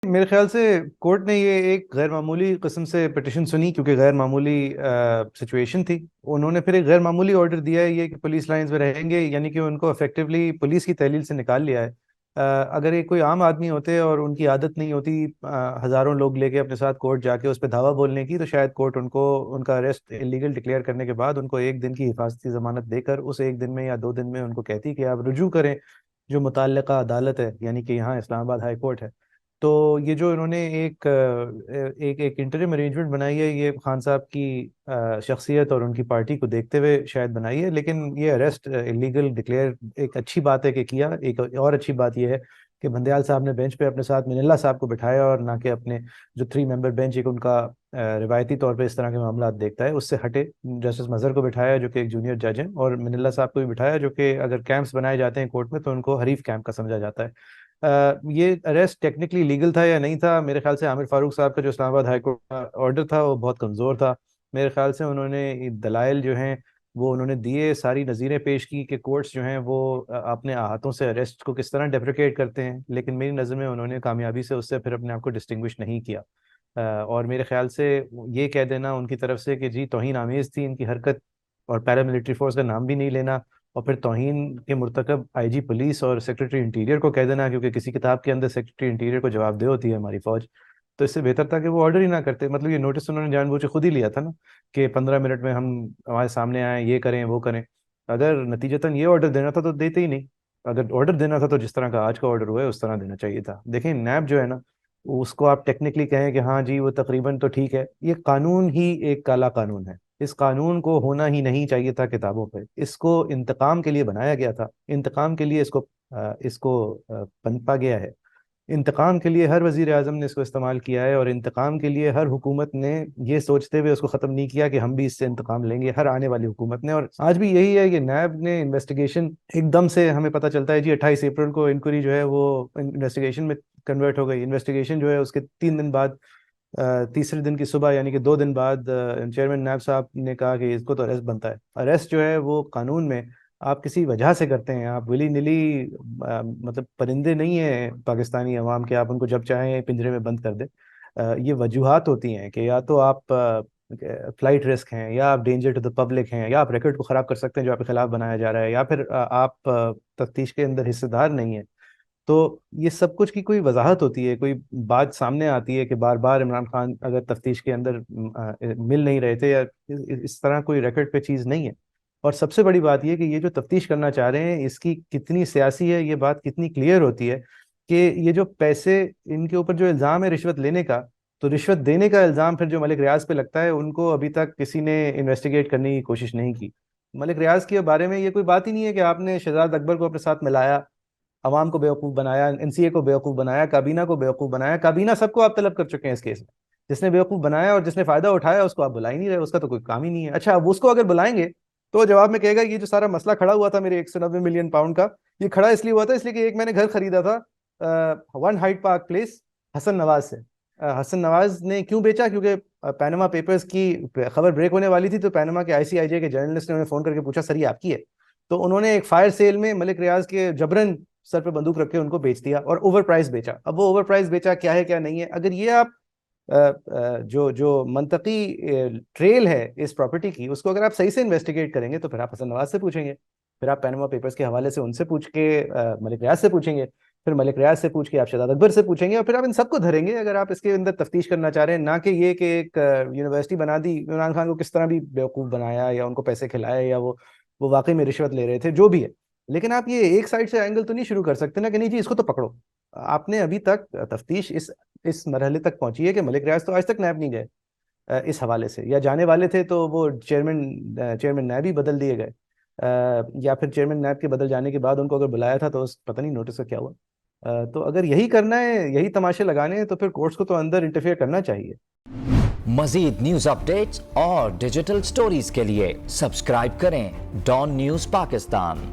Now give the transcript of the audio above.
میرے خیال سے کورٹ نے یہ ایک غیر معمولی قسم سے پٹیشن سنی کیونکہ غیر معمولی سچویشن تھی. انہوں نے پھر ایک غیر معمولی آرڈر دیا ہے یہ کہ پولیس لائنز میں رہیں گے، یعنی کہ ان کو افیکٹولی پولیس کی تحلیل سے نکال لیا ہے. اگر ایک کوئی عام آدمی ہوتے اور ان کی عادت نہیں ہوتی ہزاروں لوگ لے کے اپنے ساتھ کورٹ جا کے اس پہ دعویٰ بولنے کی، تو شاید کورٹ ان کو ان کا اریسٹ انلیگل ڈکلیئر کرنے کے بعد ان کو ایک دن کی حفاظتی ضمانت دے کر اس ایک دن میں یا 2 دن میں ان کو کہتی کہ آپ رجوع کریں جو متعلقہ عدالت ہے، یعنی کہ یہاں اسلام آباد ہائی کورٹ ہے. تو یہ جو انہوں نے ایک انٹرم ارینجمنٹ بنائی ہے، یہ خان صاحب کی شخصیت اور ان کی پارٹی کو دیکھتے ہوئے شاید بنائی ہے. لیکن یہ اریسٹ انلیگل ڈکلیئر ایک اچھی بات ہے کہ کیا. ایک اور اچھی بات یہ ہے کہ بندیال صاحب نے بینچ پہ اپنے ساتھ من اللہ صاحب کو بٹھایا، اور نہ کہ اپنے جو 3 ممبر بینچ ایک ان کا روایتی طور پہ اس طرح کے معاملات دیکھتا ہے اس سے ہٹے جسٹس مظہر کو بٹھایا جو کہ ایک جونیئر جج ہیں، اور من اللہ صاحب کو بھی بٹھایا جو کہ اگر کیمپس بنائے جاتے ہیں کورٹ میں تو ان کو حریف کیمپ کا سمجھا جاتا ہے. یہ اریسٹ ٹیکنیکلی لیگل تھا یا نہیں تھا؟ میرے خیال سے عامر فاروق صاحب کا جو اسلام آباد ہائی کورٹ کا آرڈر تھا وہ بہت کمزور تھا. میرے خیال سے انہوں نے دلائل جو ہیں وہ انہوں نے دیے، ساری نظیریں پیش کی کہ کورٹس جو ہیں وہ اپنے ہاتھوں سے اریسٹ کو کس طرح ڈیپریکیٹ کرتے ہیں، لیکن میری نظر میں انہوں نے کامیابی سے اس سے پھر اپنے آپ کو ڈسٹنگوش نہیں کیا. اور میرے خیال سے یہ کہہ دینا ان کی طرف سے کہ جی توہین آمیز تھی ان کی حرکت، اور پیراملٹری فورس کا نام بھی نہیں لینا، اور پھر توہین کے مرتکب آئی جی پولیس اور سیکرٹری انٹیریئر کو کہہ دینا، کیونکہ کسی کتاب کے اندر سیکرٹری انٹیریئر کو جواب دہ ہوتی ہے ہماری فوج. تو اس سے بہتر تھا کہ وہ آرڈر ہی نہ کرتے. مطلب یہ نوٹس انہوں نے جان بوجھ کے خود ہی لیا تھا نا کہ 15 منٹ میں ہم ہمارے سامنے آئیں، یہ کریں وہ کریں. اگر نتیجتاً یہ آرڈر دینا تھا تو دیتے ہی نہیں. اگر آرڈر دینا تھا تو جس طرح کا آج کا آرڈر ہوا ہے اس طرح دینا چاہیے تھا. دیکھیں نیب جو ہے نا، اس کو آپ ٹیکنیکلی کہیں کہ ہاں جی وہ تقریباً تو ٹھیک ہے، یہ قانون ہی ایک کالا قانون ہے. اس قانون کو ہونا ہی نہیں چاہیے تھا کتابوں پہ. اس کو انتقام کے لیے بنایا گیا تھا، انتقام کے لیے اس کو پنپا گیا ہے. انتقام کے لیے ہر وزیر اعظم نے اس کو استعمال کیا ہے، اور انتقام کے لیے ہر حکومت نے یہ سوچتے ہوئے اس کو ختم نہیں کیا کہ ہم بھی اس سے انتقام لیں گے، ہر آنے والی حکومت نے. اور آج بھی یہی ہے کہ نیب نے انویسٹیگیشن ایک دم سے ہمیں پتہ چلتا ہے جی 28 اپریل کو انکوائری جو ہے وہ انویسٹیگیشن میں کنورٹ ہو گئی. انویسٹیگیشن جو ہے اس کے 3 دن بعد تیسرے دن کی صبح یعنی کہ 2 دن بعد چیئرمین نیب صاحب نے کہا کہ اس کو تو اریسٹ بنتا ہے. اریسٹ جو ہے وہ قانون میں آپ کسی وجہ سے کرتے ہیں، آپ ولی نلی مطلب پرندے نہیں ہیں پاکستانی عوام کے آپ ان کو جب چاہیں پنجرے میں بند کر دیں. یہ وجوہات ہوتی ہیں کہ یا تو آپ فلائٹ رسک ہیں، یا آپ ڈینجر ٹو دا پبلک ہیں، یا آپ ریکارڈ کو خراب کر سکتے ہیں جو آپ کے خلاف بنایا جا رہا ہے، یا پھر آپ تفتیش کے اندر حصے دار نہیں ہیں. تو یہ سب کچھ کی کوئی وضاحت ہوتی ہے، کوئی بات سامنے آتی ہے کہ بار بار عمران خان اگر تفتیش کے اندر مل نہیں رہے تھے، یا اس طرح کوئی ریکارڈ پہ چیز نہیں ہے. اور سب سے بڑی بات یہ کہ یہ جو تفتیش کرنا چاہ رہے ہیں اس کی کتنی سیاسی ہے، یہ بات کتنی کلیئر ہوتی ہے کہ یہ جو پیسے ان کے اوپر جو الزام ہے رشوت لینے کا، تو رشوت دینے کا الزام پھر جو ملک ریاض پہ لگتا ہے ان کو ابھی تک کسی نے انویسٹیگیٹ کرنے کی کوشش نہیں کی. ملک ریاض کے بارے میں یہ کوئی بات ہی نہیں ہے کہ آپ نے شہزاد اکبر کو اپنے ساتھ ملایا، عوام کو بیوقوف بنایا، این سی اے کو بیوقوف بنایا، کابینہ کو بیوقوف بنایا. کابینہ سب کو آپ طلب کر چکے ہیں اس کیس میں. جس نے بیوقوف بنایا اور جس نے فائدہ اٹھایا اس کو آپ بلا ہی نہیں رہے، اس کا تو کوئی کام ہی نہیں ہے. اچھا اب اس کو اگر بلائیں گے تو جواب میں کہے گا یہ جو سارا مسئلہ کھڑا ہوا تھا میرے 190 ملین پاؤنڈ کا، یہ کھڑا اس لیے ہوا تھا اس لیے کہ ایک میں نے گھر خریدا تھا 1 Hyde park place Hasan Nawaz سے. حسن نواز نے کیوں بیچا؟ کیونکہ پینما پیپرز کی خبر بریک ہونے والی تھی، تو پینما کے ICIJ کے جرنلسٹ نے انہیں فون کر کے پوچھا سر یہ آپ کی ہے؟ تو انہوں نے ایک فائر سیل میں ملک ریاض کے جبرن سر پہ بندوق رکھ کے ان کو بیچ دیا، اور اوور پرائز بیچا. اب وہ اوور پرائز بیچا کیا ہے کیا نہیں ہے، اگر یہ آپ جو منطقی ٹریل ہے اس پراپرٹی کی اس کو اگر آپ صحیح سے انویسٹیگیٹ کریں گے تو پھر آپ حسن نواز سے پوچھیں گے، پھر آپ پینما پیپرز کے حوالے سے ان سے پوچھ کے ملک ریاض سے پوچھیں گے، پھر ملک ریاض سے پوچھ کے آپ شہزاد اکبر سے پوچھیں گے، اور پھر آپ ان سب کو دھریں گے اگر آپ اس کے اندر تفتیش کرنا چاہ رہے ہیں. نہ کہ یہ کہ ایک یونیورسٹی بنا دی، عمران خان کو کس طرح بھی بیوقوف بنایا یا ان کو پیسے کھلائے یا وہ واقعی میں رشوت لے رہے تھے جو بھی ہے. لیکن آپ یہ ایک سائڈ سے اینگل تو نہیں شروع کر سکتے نا کہ نہیں جی اس کو تو پکڑو. آپ نے ابھی تک تفتیش اس مرحلے تک پہنچی ہے کہ ملک ریاض تو آج تک نیب نہیں گئے اس حوالے سے، یا جانے والے تھے تو وہ چیئرمین نیب ہی بدل دیے گئے، یا پھر چیئرمین نیب کے بدل جانے کے بعد ان کو اگر بلایا تھا تو پتہ نہیں نوٹس کا کیا ہوا. تو اگر یہی کرنا ہے، یہی تماشے لگانے ہیں، تو پھر کورٹس کو تو اندر انٹرفیئر کرنا چاہیے. مزید نیوز اپڈیٹس اور ڈیجیٹل سٹوریز کے لیے سبسکرائب کریں ڈان نیوز پاکستان.